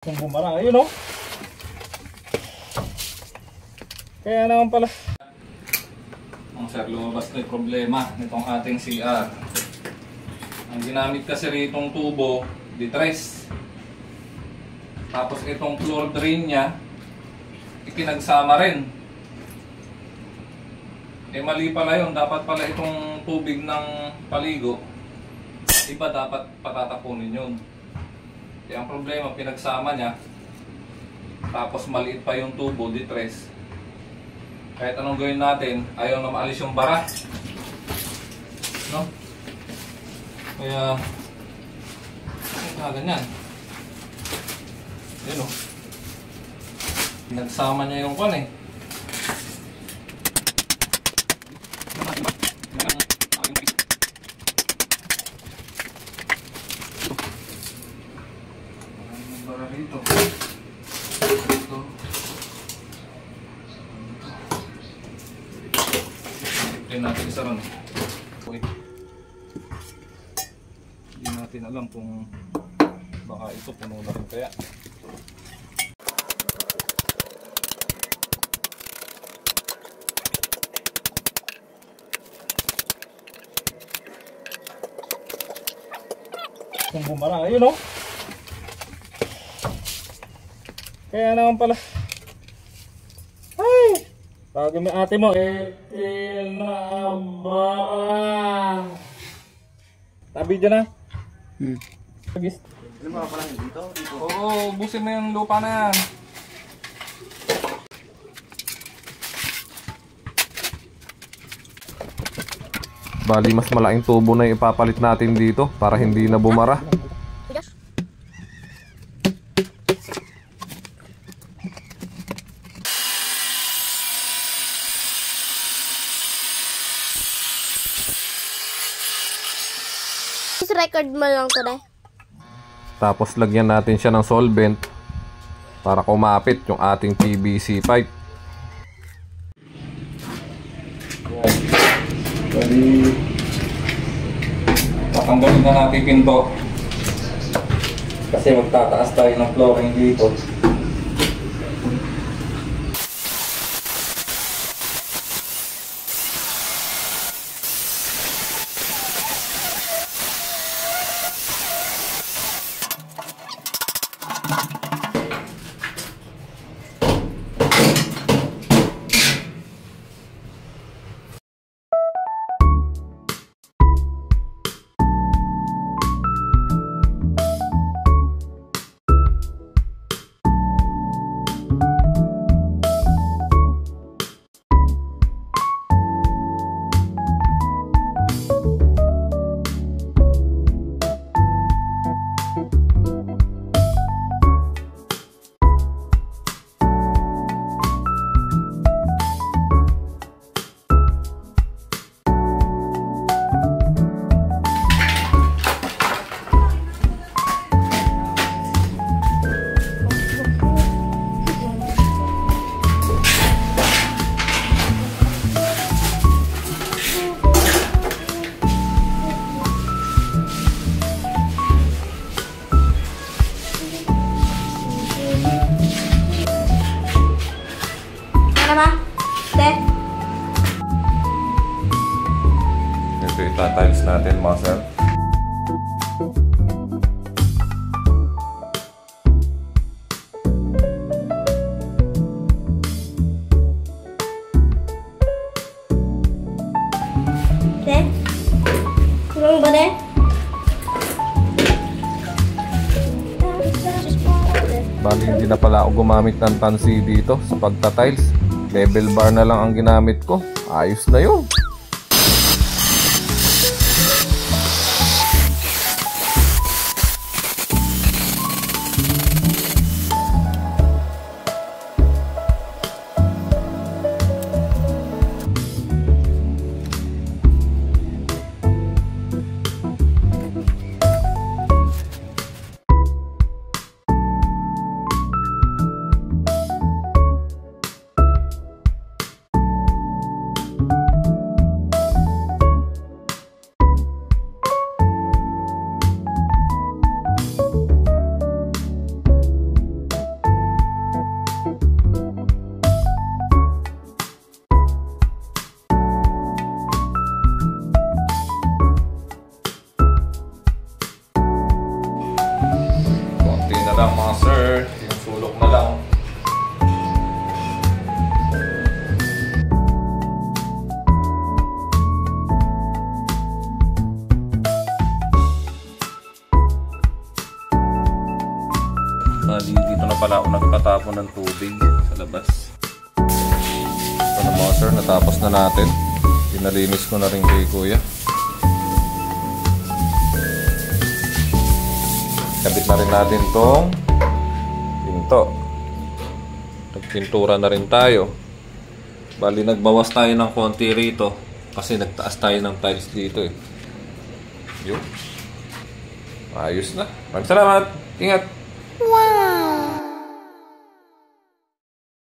Kung bumara, ayun o. Kaya naman pala. Ang sir, lumabas na yung problema nitong ating CR. Ang ginamit kasi ritong tubo, D3. Tapos itong floor drain niya, ipinagsama rin. Eh mali pala yun, dapat pala itong tubig ng paligo, iba dapat patatapunin yun. Eh ang problema, pinagsama niya, tapos maliit pa yung tubo, D3. Kahit anong gawin natin, ayaw na maalis yung bara. No? Kaya, ganyan. Yun o. Pinagsama niya yung kwan eh. Rito. Ito. Tignan natin isa ron. Uy. Hindi natin alam kung baka ito puno na rin kaya. Kung bumara, ayun o. Kaya naman pala. Ay! Tawagin mo ate mo. Tinabara. Tabi dyan na. Ano ba pala dito? Oo, busin mo yung lupa na yan. Bali, mas malaking tubo na yung ipapalit natin dito para hindi na bumara. Record mo lang to, deh. Tapos lagyan natin siya ng solvent para kumapit yung ating PVC pipe. Bali, tatanggalin na natin pinto kasi magtataas tayo ng flooring dito. Ito itatiles natin mga sir. Deh? Tulong ba, deh? Bali hindi na pala ako gumamit ng tansi dito sa pagtatiles. Level bar na lang ang ginamit ko. Ayos na yun. mga sir, yung sulok na lang. Dito na pala ako nagpatapon ng tubig sa labas. Ito na mga sir, natapos na natin. Pinalinis ko na rin kay kuya. Kabit na rin natin tong pinto. Nagpintura na rin tayo. Bali nagbawas tayo ng konti rito kasi nagtaas tayo ng tiles dito eh. Yun. Ayos na. Maraming salamat. Ingat.